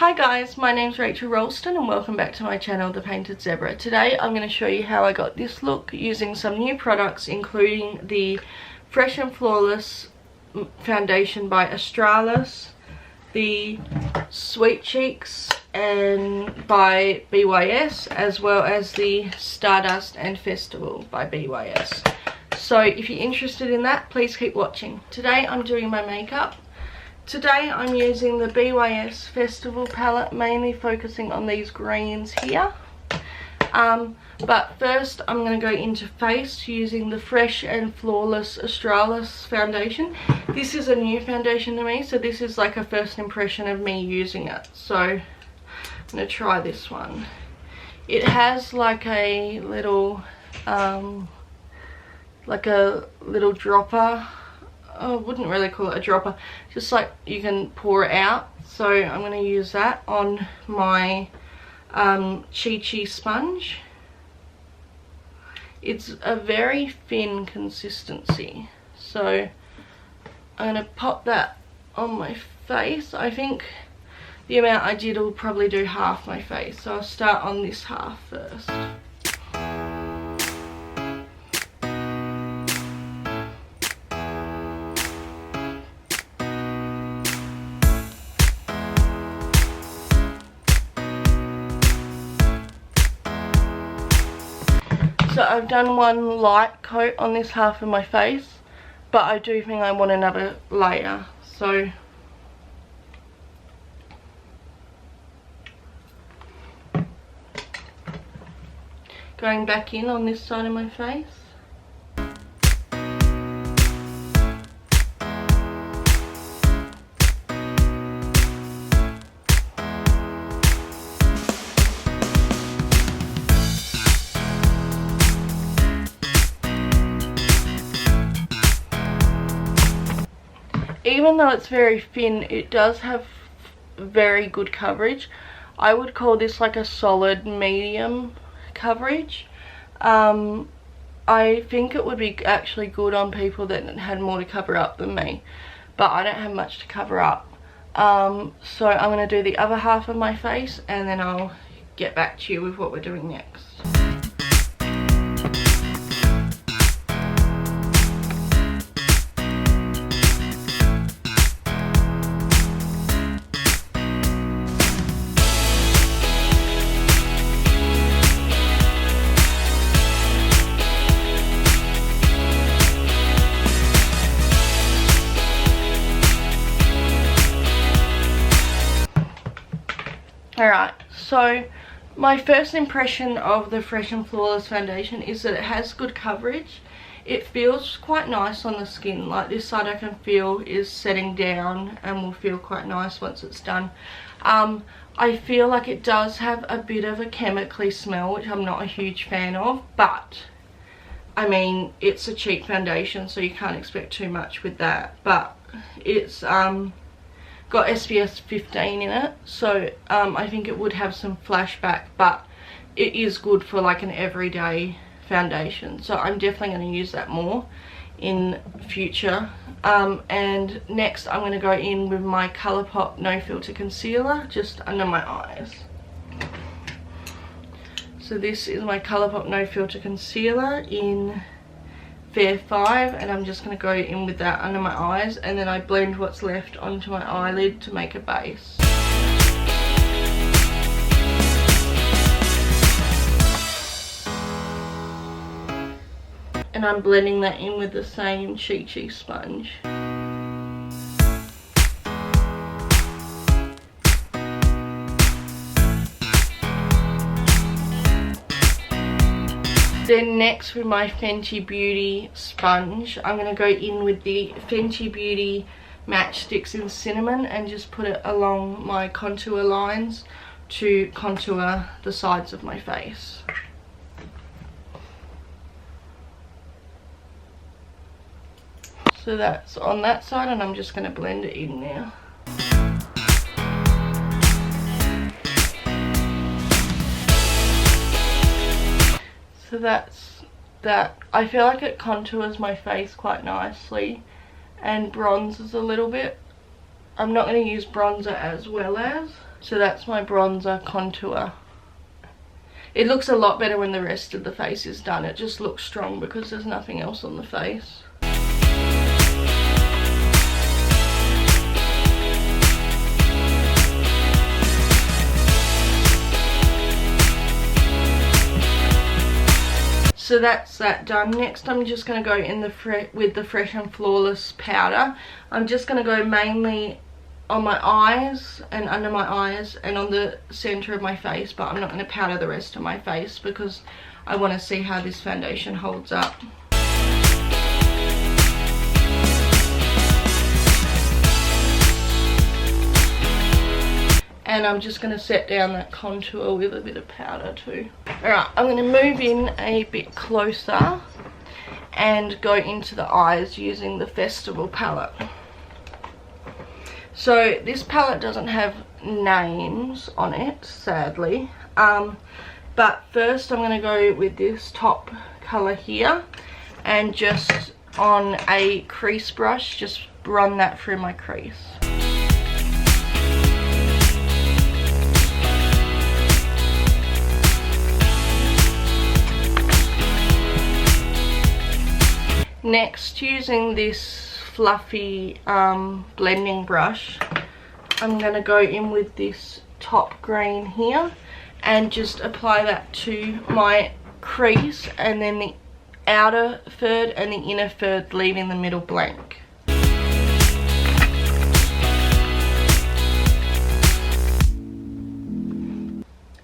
Hi guys, my name's Rachel Ralston and welcome back to my channel, The Painted Zebra. Today I'm going to show you how I got this look using some new products, including the Fresh and Flawless foundation by Australis, the Sweet Cheeks and by BYS, as well as the Stardust and Festival by BYS. So if you're interested in that, please keep watching. Today I'm doing my makeup. Today I'm using the BYS Festival palette, mainly focusing on these greens here. But first I'm going to go into face using the Fresh and Flawless Australis foundation. This is a new foundation to me, so this is like a first impression of me using it. So I'm going to try this one. It has like a little dropper. I wouldn't really call it a dropper, just like you can pour it out. So I'm going to use that on my Chi sponge. It's a very thin consistency, so I'm going to pop that on my face. I think the amount I did will probably do half my face, so I'll start on this half first. So I've done one light coat on this half of my face, but I do think I want another layer. So going back in on this side of my face. Even though it's very thin, it does have very good coverage. I would call this like a solid medium coverage. I think it would be actually good on people that had more to cover up than me, but I don't have much to cover up. So I'm going to do the other half of my face and then I'll get back to you with what we're doing next. Alright, so my first impression of the Fresh and Flawless foundation is that it has good coverage. It feels quite nice on the skin. Like this side I can feel is setting down and will feel quite nice once it's done. I feel like it does have a bit of a chemically smell, which I'm not a huge fan of, but I mean, it's a cheap foundation, so you can't expect too much with that. But it's got SPF 15 in it, so I think it would have some flashback, but it is good for like an everyday foundation, so I'm definitely going to use that more in future. And next I'm going to go in with my Colourpop No Filter Concealer just under my eyes. So this is my Colourpop No Filter Concealer in Fair 5, and I'm just going to go in with that under my eyes, and then I blend what's left onto my eyelid to make a base. And I'm blending that in with the same Chi sponge. Then next with my Fenty Beauty sponge, I'm going to go in with the Fenty Beauty Matchsticks in Cinnamon and just put it along my contour lines to contour the sides of my face. So that's on that side, and I'm just going to blend it in now. So that's that. I feel like it contours my face quite nicely and bronzes a little bit. I'm not going to use bronzer as well as, So that's my bronzer contour. It looks a lot better when the rest of the face is done. It just looks strong because there's nothing else on the face. So that's that done. Next I'm just going to go in with the Fresh and Flawless powder. I'm just going to go mainly on my eyes and under my eyes and on the center of my face, but I'm not going to powder the rest of my face because I want to see how this foundation holds up. And I'm just going to set down that contour with a bit of powder too. Alright, I'm going to move in a bit closer and go into the eyes using the Festival palette. So this palette doesn't have names on it, sadly. But first I'm going to go with this top colour here and just on a crease brush, just run that through my crease. Next, using this fluffy blending brush, I'm going to go in with this top green here and just apply that to my crease, and then the outer third and the inner third, leaving the middle blank.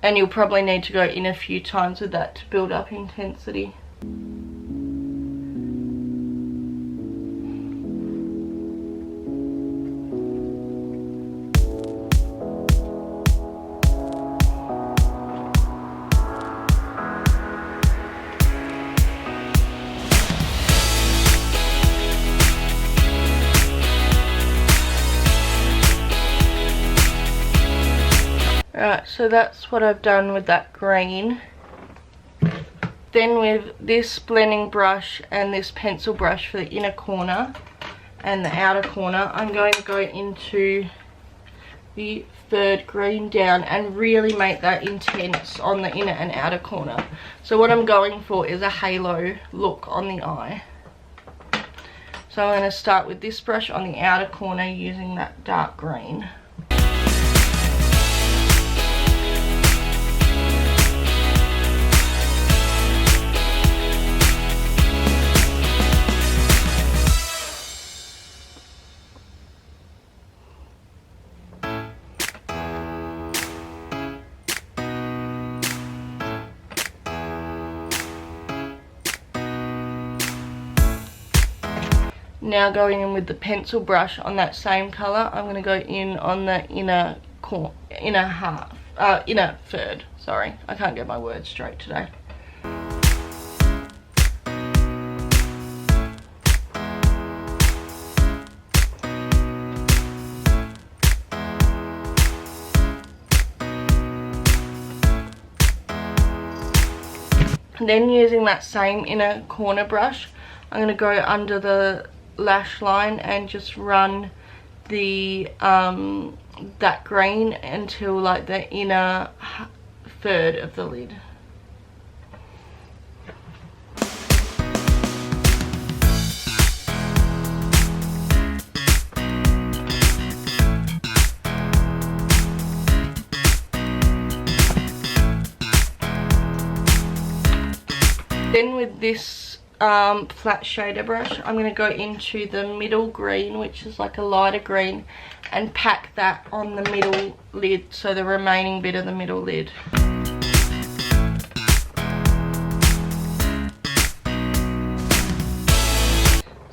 And you'll probably need to go in a few times with that to build up intensity. Right, so that's what I've done with that green. Then with this blending brush and this pencil brush for the inner corner and the outer corner, I'm going to go into the third green down and really make that intense on the inner and outer corner. So what I'm going for is a halo look on the eye. So I'm going to start with this brush on the outer corner using that dark green. Now going in with the pencil brush on that same colour, I'm going to go in on the inner third. Sorry, I can't get my words straight today. Then using that same inner corner brush, I'm going to go under the lash line and just run the that green until like the inner third of the lid. Then with this flat shader brush, I'm going to go into the middle green, which is like a lighter green, and pack that on the middle lid, so the remaining bit of the middle lid.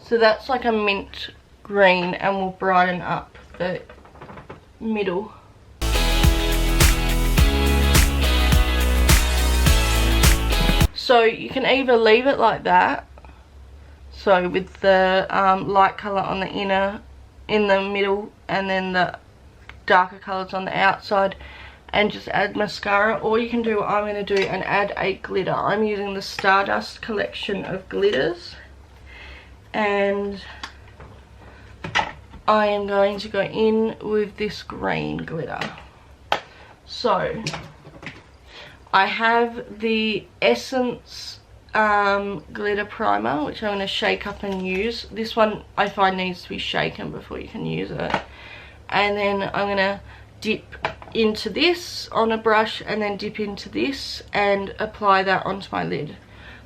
So that's like a mint green and will brighten up the middle. So you can either leave it like that, so with the light colour on the inner, in the middle, and then the darker colours on the outside, and just add mascara, or you can do what I'm going to do and add a glitter. I'm using the Stardust collection of glitters, and I am going to go in with this green glitter. So I have the Essence glitter primer, which I'm going to shake up and use. This one I find needs to be shaken before you can use it. And then I'm going to dip into this on a brush and then dip into this and apply that onto my lid.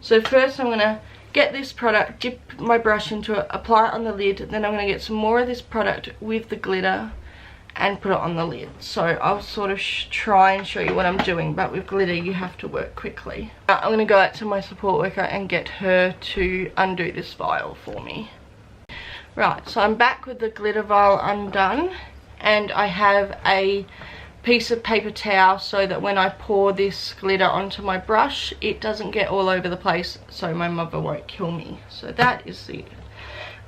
So first I'm going to get this product, dip my brush into it, apply it on the lid, then I'm going to get some more of this product with the glitter and put it on the lid. So I'll sort of try and show you what I'm doing, but with glitter you have to work quickly. I'm going to go out to my support worker and get her to undo this vial for me. Right, so I'm back with the glitter vial undone, and I have a piece of paper towel so that when I pour this glitter onto my brush it doesn't get all over the place, so my mother won't kill me. So that is the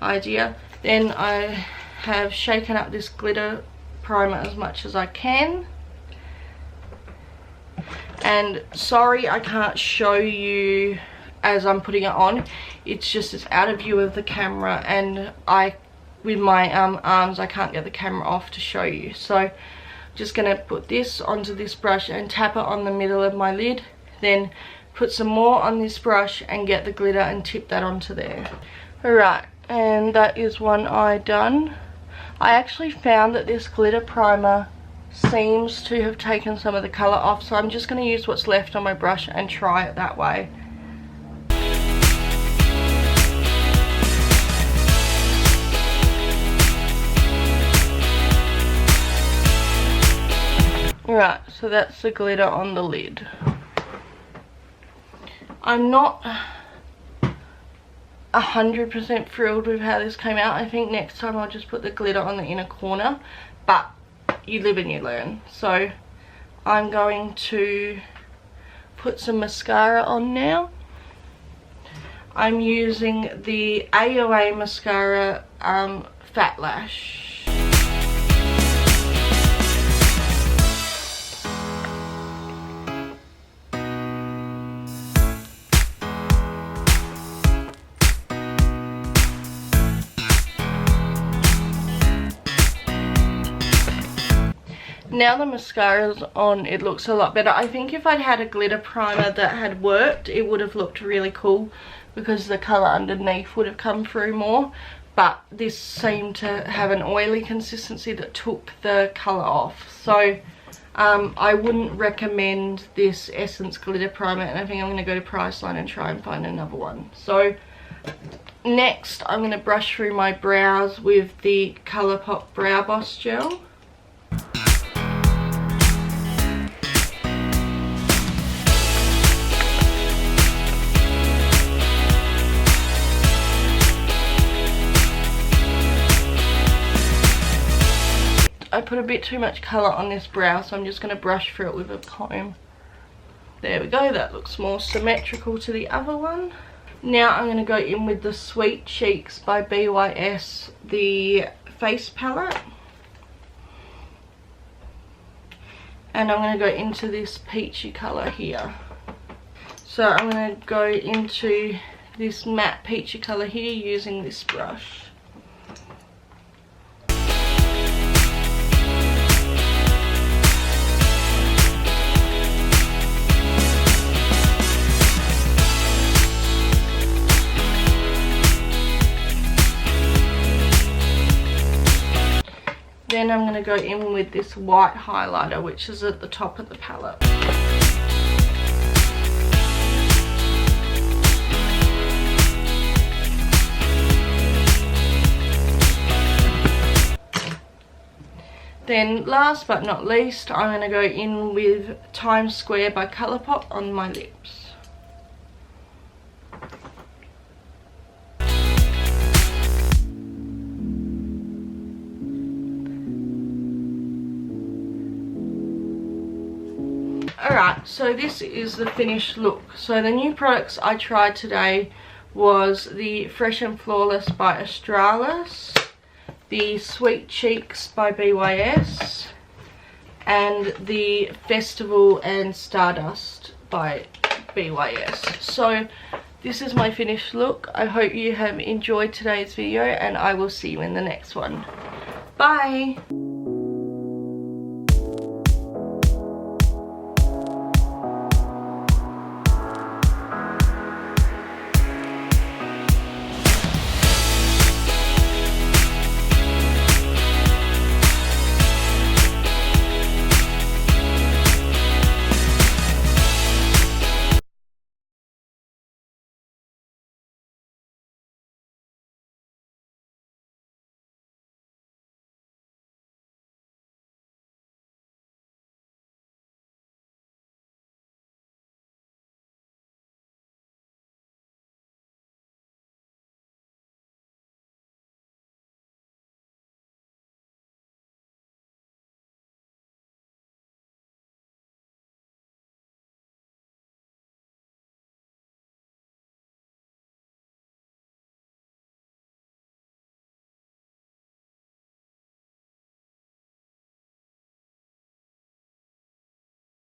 idea. Then I have shaken up this glitter primer as much as I can, and sorry I can't show you as I'm putting it on, it's just it's out of view of the camera, and with my arms I can't get the camera off to show you. So just gonna put this onto this brush and tap it on the middle of my lid, then put some more on this brush and get the glitter and tip that onto there. Alright, and that is one eye done. I actually found that this glitter primer seems to have taken some of the colour off, so I'm just going to use what's left on my brush and try it that way. Right, so that's the glitter on the lid. I'm not 100% thrilled with how this came out. I think next time I'll just put the glitter on the inner corner, but you live and you learn. So I'm going to put some mascara on now. I'm using the AOA mascara Fat Lash. Now the mascara's on, it looks a lot better. I think if I'd had a glitter primer that had worked, it would have looked really cool because the colour underneath would have come through more. But this seemed to have an oily consistency that took the colour off. So I wouldn't recommend this Essence glitter primer, and I think I'm going to go to Priceline and try and find another one. So next I'm going to brush through my brows with the Colourpop Brow Boss Gel. I put a bit too much colour on this brow, so I'm just going to brush through it with a comb. There we go, that looks more symmetrical to the other one. Now I'm going to go in with the Sweet Cheeks by BYS, the face palette. And I'm going to go into this peachy colour here. So I'm going to go into this matte peachy colour here using this brush. Then I'm going to go in with this white highlighter, which is at the top of the palette. Then last but not least, I'm going to go in with Times Square by Colourpop on my lips. Alright, so this is the finished look. So the new products I tried today was the Fresh and Flawless by Australis, the Sweet Cheeks by BYS, and the Festival and Stardust by BYS. So this is my finished look. I hope you have enjoyed today's video, and I will see you in the next one. Bye!